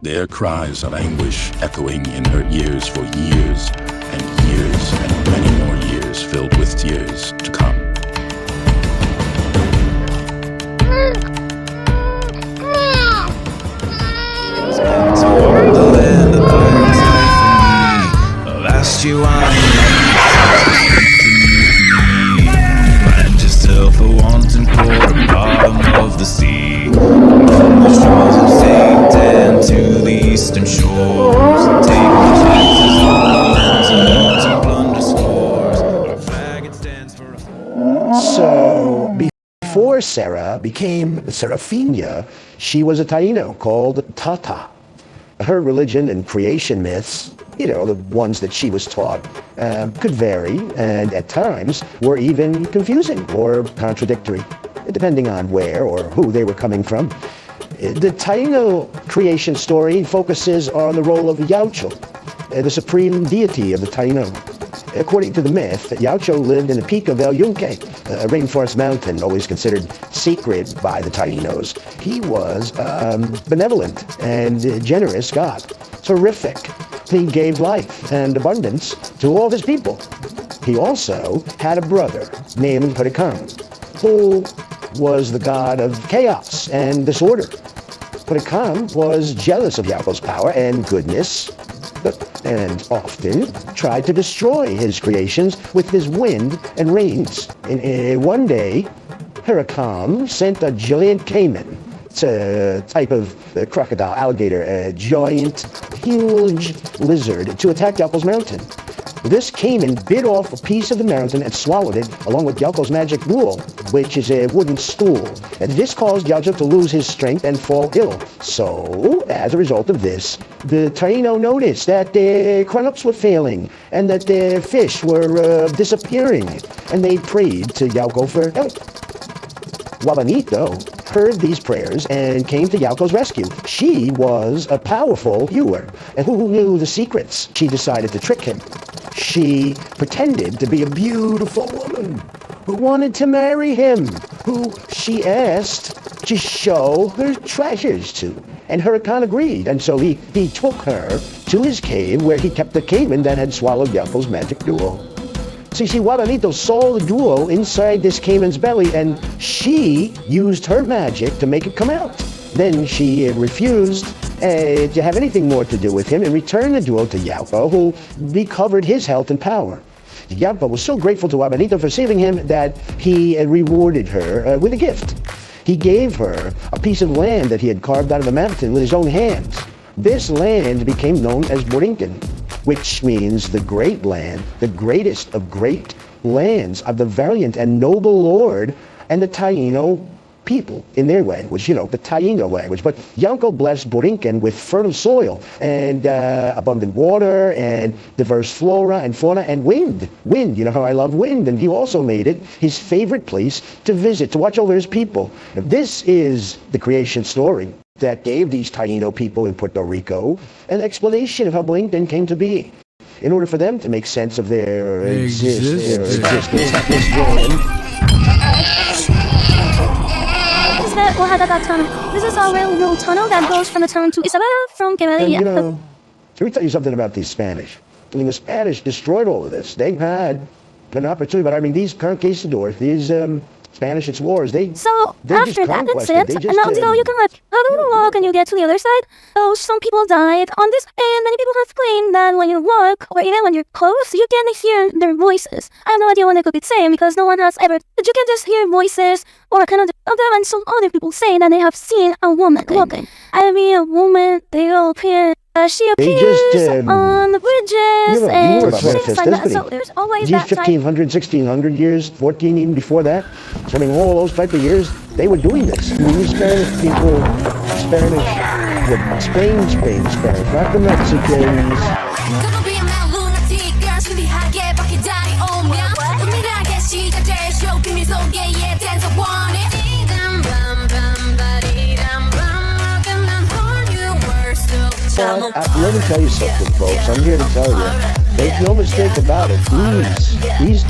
their cries of anguish echoing in her ears for years and many more years filled with tears to come. The land of violence life for me. Last you on find yourself a wanton core, bottom of the sea. From the shores of Satan to the eastern shores, take the chances on the lands and wars and plunder stores. Our flag, it stands for us. So, before Sarah became Seraphina, she was a Taino called Tata. Her religion and creation myths, the ones that she was taught, could vary and at times were even confusing or contradictory, depending on where or who they were coming from. The Taino creation story focuses on the role of Yaucho, the supreme deity of the Taino. According to the myth, Yaucho lived in the peak of El Yunque, a rainforest mountain always considered sacred by the Tainos. He was a benevolent and generous god, terrific. He gave life and abundance to all his people. He also had a brother named Hurricane, who was the god of chaos and disorder. Hurricane was jealous of Yaucho's power and goodness, and often tried to destroy his creations with his wind and rains. And one day, Hurricane sent a giant caiman. It's a type of crocodile, alligator, a giant, huge lizard to attack Yaucho's mountain. This caiman bit off a piece of the mountain and swallowed it, along with Yaucho's magic gruel, which is a wooden stool. And this caused Yaucho to lose his strength and fall ill. So, as a result of this, the Taino noticed that their crops were failing and that their fish were disappearing, and they prayed to Yaucho for help. Juanito heard these prayers and came to Yaucho's rescue. She was a powerful healer, and who knew the secrets? She decided to trick him. She pretended to be a beautiful woman who wanted to marry him, who she asked to show her treasures to. And Hurricane agreed, and so he took her to his cave where he kept the caiman that had swallowed Yaucho's magic duo. So you see, Juanito saw the duo inside this caiman's belly, and she used her magic to make it come out. Then she refused to have anything more to do with him and returned the duo to Yaucho, who recovered his health and power. Yaucho was so grateful to Juanito for saving him that he rewarded her with a gift. He gave her a piece of land that he had carved out of the mountain with his own hands. This land became known as Borinquen, which means the great land, the greatest of great lands of the valiant and noble lord and the Taino people in their language, the Taino language. But Yaucho blessed Borinquen with fertile soil and abundant water and diverse flora and fauna and wind. Wind, you know how I love wind. And he also made it his favorite place to visit, to watch over his people. Now, this is the creation story that gave these Taino people in Puerto Rico an explanation of how Borinquen came to be. In order for them to make sense of their existence at this time. This is a railroad tunnel that goes from the town to Isabela from Quevedia. Let me tell you something about these Spanish. The Spanish destroyed all of this. They had an opportunity, but these conquistadors, these Spanish explorers, So after that, that's it. And now you can have a little walk and you get to the other side. So some people died on this, and many people have claimed that when you walk, or even when you're close, you can hear their voices. I have no idea what they could be saying because no one has ever, but you can just hear voices or kind of them, and some other people say that they have seen a woman walking. I mean, a woman, they all appear. She appears on the bridges and things like that. So there's always that type. 1500, 1600 years, 14 even before that. So all those type of years, they were doing this. These Spanish people, Spain Spanish, not the Mexicans. Let me tell you something, folks. I'm here to tell you. Make no mistake about it. These